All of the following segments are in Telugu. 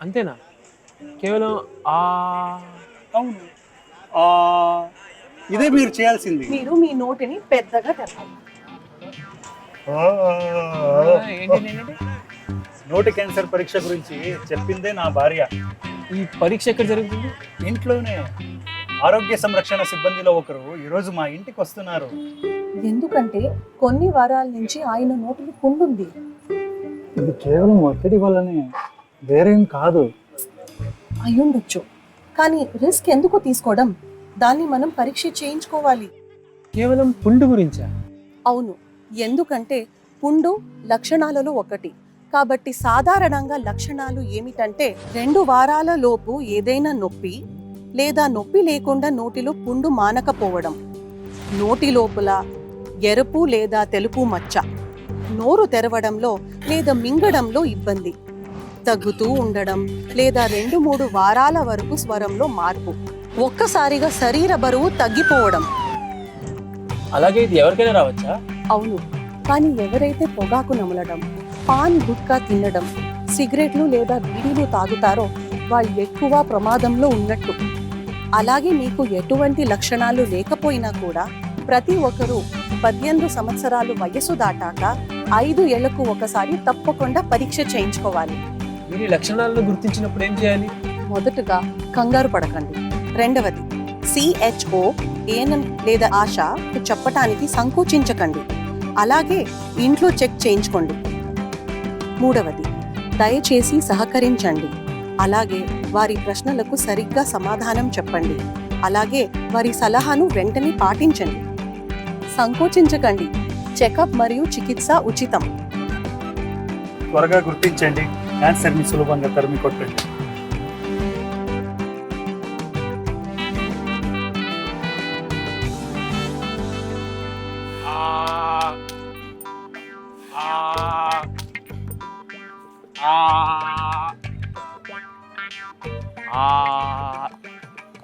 అంతేనా? కేవలం ఆ అవును. ఇదే మీరు చేయాల్సింది. మీరు మీ నోటిని పెద్దగా తెరవాలి. ఏంటి? నోటి క్యాన్సర్ పరీక్ష గురించి చెప్పిందే నా భార్య. ఈ పరీక్ష ఎక్కడ జరుగుతుంది? ఇంట్లోనే. ఆరోగ్య సంరక్షణ సిబ్బందిలో ఒకరు ఈరోజు మా ఇంటికి వస్తున్నారు. ఎందుకంటే కొన్ని వారాల నుంచి ఆయన నోటిలో పుండుంది. ఇది కేవలం ఒత్తిడి వల్లనే, వేరేం కాదు. అయ్యుండొచ్చు, కానీ రిస్క్ ఎందుకు తీసుకోవడం? దాన్ని మనం పరీక్ష చేయించుకోవాలి. కేవలం పుండు గురించా? అవును, ఎందుకంటే పుండు లక్షణాలలో ఒకటి. కాబట్టి సాధారణంగా లక్షణాలు ఏమిటంటే 2 వారాల లోపు ఏదైనా నొప్పి లేదా నొప్పి లేకుండా నోటిలో పుండు మానకపోవడం, నోటి లోపల ఎరుపు లేదా తెలుపు మచ్చ, నోరు తెరవడంలో లేదా మింగడంలో ఇబ్బంది, తగ్గుతూ ఉండడం లేదా 2-3 వారాల వరకు స్వరంలో మార్పు, ఒక్కసారిగా శరీర బరువు తగ్గిపోవడం. అలాగే ఇది ఎవరికైనా రావచ్చా? అవును, కానీ ఎవరైతే పొగాకు నమలడం, పాన్ గుట్కా తినడం, సిగరెట్లు లేదా బీడీలు తాగుతారో వాళ్ళు ఎక్కువ ప్రమాదంలో ఉన్నట్టు. అలాగే మీకు ఎటువంటి లక్షణాలు లేకపోయినా కూడా ప్రతి ఒక్కరూ 18 సంవత్సరాలు వయసు దాటాక 5 ఏళ్లకు ఒకసారి తప్పకుండా పరీక్ష చేయించుకోవాలి. మీరు ఈ లక్షణాలను గుర్తించినప్పుడు ఏం చేయాలి? మొదటగా కంగారు పడకండి. రెండవది, CHO, ANM లేదా ఆశ చెప్పటానికి సంకోచించకండి. అలాగే ఇంట్లో చెక్ చేయించుకోండి. మూడవది, దయచేసి సహకరించండి. అలాగే వారి ప్రశ్నలకు సరిగ్గా సమాధానం చెప్పండి. అలాగే వారి సలహాను వెంటనే పాటించండి. సంకోచించకండి. చెకప్ మరియు చికిత్స ఉచితం. త్వరగా గుర్తించండి, క్యాన్సర్ని సులభంగా తరిమి కొట్టండి.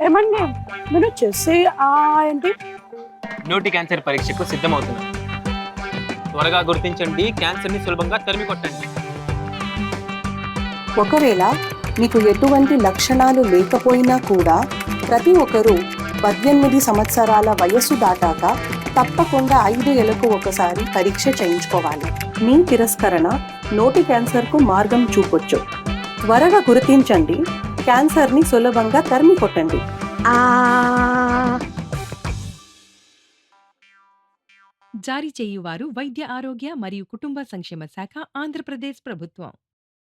ఏమండి మీరు చేసే ఏంటి? నోటి క్యాన్సర్ పరీక్షకు సిద్ధమవుతున్నాం. త్వరగా గుర్తించండి, క్యాన్సర్ని సులభంగా తరిమి కొట్టండి. ఒకవేళ మీకు ఎటువంటి లక్షణాలు లేకపోయినా కూడా ప్రతి ఒక్కరూ 18 సంవత్సరాల వయస్సు దాటాక తప్పకుండా 5 ఏళ్లకు ఒకసారి పరీక్ష చేయించుకోవాలి. మీ తిరస్కరణ నోటి క్యాన్సర్కు మార్గం చూపొచ్చు. త్వరగా గుర్తించండి, క్యాన్సర్ని సులభంగా తరిమి కొట్టండి. జారీ చేయువారు వైద్య ఆరోగ్య మరియు కుటుంబ సంక్షేమ శాఖ, ఆంధ్రప్రదేశ్ ప్రభుత్వం.